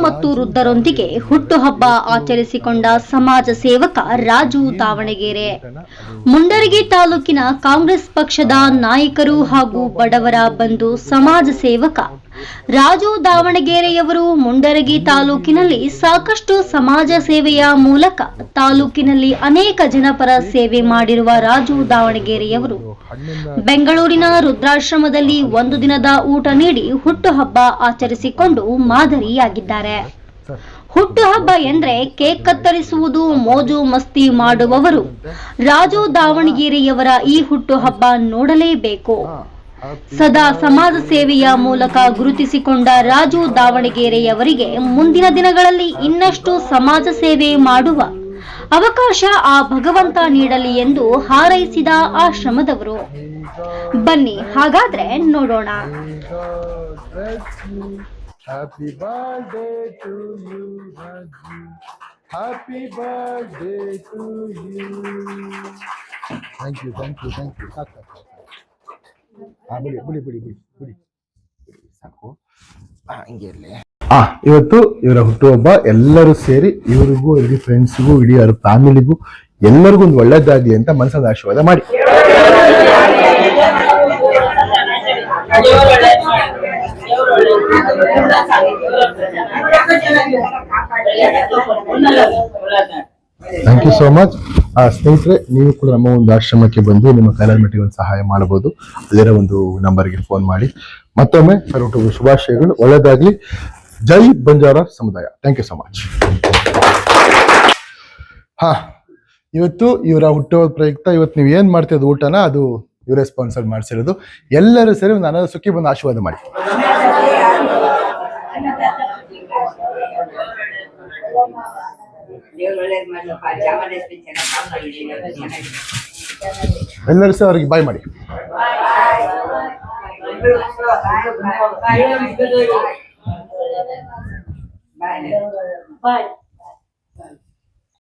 ಮತ್ತು ವೃದ್ಧರೊಂದಿಗೆ ಹುಟ್ಟುಹಬ್ಬ ಆಚರಿಸಿಕೊಂಡ ಸಮಾಜ ಸೇವಕ ರಾಜು ದಾವಣಗೆರೆ. ಮುಂಡರಗಿ ತಾಲೂಕಿನ ಕಾಂಗ್ರೆಸ್ ಪಕ್ಷದ ನಾಯಕರು ಹಾಗೂ ಬಡವರ ಬಂಧು ಸಮಾಜ ಸೇವಕ ರಾಜು ದಾವಣಗೆರೆಯವರು ಮುಂಡರಗಿ ತಾಲೂಕಿನಲ್ಲಿ ಸಾಕಷ್ಟು ಸಮಾಜ ಸೇವೆಯ ಮೂಲಕ ತಾಲೂಕಿನಲ್ಲಿ ಅನೇಕ ಜನಪರ ಸೇವೆ ಮಾಡಿರುವ ರಾಜು ದಾವಣಗೆರೆಯವರು ಬೆಂಗಳೂರಿನ ರುದ್ರಾಶ್ರಮದಲ್ಲಿ ಒಂದು ದಿನದ ಊಟ ನೀಡಿ ಹುಟ್ಟುಹಬ್ಬ ಆಚರಿಸಿಕೊಂಡು ಮಾದರಿಯಾಗಿದ್ದಾರೆ. ಹುಟ್ಟುಹಬ್ಬ ಎಂದ್ರೆ ಕೇಕ್ ಕತ್ತರಿಸುವುದು, ಮೋಜು ಮಸ್ತಿ ಮಾಡುವವರು ರಾಜು ದಾವಣಗೆರೆಯವರ ಈ ಹುಟ್ಟುಹಬ್ಬ ನೋಡಲೇಬೇಕು. ಸದಾ ಸಮಾಜ ಸೇವೆಯ ಮೂಲಕ ಗುರುತಿಸಿಕೊಂಡ ರಾಜು ದಾವಣಗೆರೆಯವರಿಗೆ ಮುಂದಿನ ದಿನಗಳಲ್ಲಿ ಇನ್ನಷ್ಟು ಸಮಾಜ ಸೇವೆ ಮಾಡುವ ಅವಕಾಶ ಆ ಭಗವಂತ ನೀಡಲಿ ಎಂದು ಹಾರೈಸಿದ ಆಶ್ರಮದವರು. ಬನ್ನಿ ಹಾಗಾದ್ರೆ ನೋಡೋಣ. Happy birthday to you, Raju. Happy birthday to you. Thank you. ಸಾಕು ಹಿಂಗೆ ಇರಲಿ. ಇವತ್ತು ಇವರ ಹುಟ್ಟುಹಬ್ಬ. ಎಲ್ಲರೂ ಸೇರಿ ಇವರಿಗೂ, ಇಡೀ ಫ್ರೆಂಡ್ಸ್ಗೂ, ಇಡೀ ಅವ್ರ ಫ್ಯಾಮಿಲಿಗೂ ಎಲ್ಲರಿಗೂ ಒಂದು ಒಳ್ಳೇದಾಗ್ಲಿ ಅಂತ ಮನಸ್ಸಾದ ಆಶೀರ್ವಾದ ಮಾಡಿ. Thank you so much. ಸ್ನೇಹಿತರೆ, ನೀವು ಕೂಡ ನಮ್ಮ ಒಂದು ಆಶ್ರಮಕ್ಕೆ ಬಂದು ನಿಮ್ಮ ಕೈಲಾದ ಮಟ್ಟಿಗೆ ಒಂದು ಸಹಾಯ ಮಾಡಬಹುದು. ಅಲ್ಲಿರೋ ಒಂದು ನಂಬರ್ಗೆ ಫೋನ್ ಮಾಡಿ. ಮತ್ತೊಮ್ಮೆ ಹುಟ್ಟುಹಬ್ಬ ಶುಭಾಶಯಗಳು, ಒಳ್ಳೆದಾಗ್ಲಿ. ಜೈ ಬಂಜಾರ ಸಮುದಾಯ. Thank you so much. ಇವತ್ತು ಇವರ ಹುಟ್ಟುಹಬ್ಬದ ಪ್ರಯುಕ್ತ ಇವತ್ತು ನೀವು ಏನ್ ಮಾಡ್ತಿರೋದು ಊಟನ ಅದು ಇವರೇ ಸ್ಪಾನ್ಸರ್ ಮಾಡಿಸಿರೋದು. ಎಲ್ಲರೂ ಸೇರಿ ಒಂದು ಅನಾಥ ಸುಖಿ ಬಂದು ಆಶೀರ್ವಾದ ಮಾಡಿ. ಎಲ್ಲರೂ ಸಹ ಅವ್ರಿಗೆ ಬಾಯ್ ಮಾಡಿ. Bye.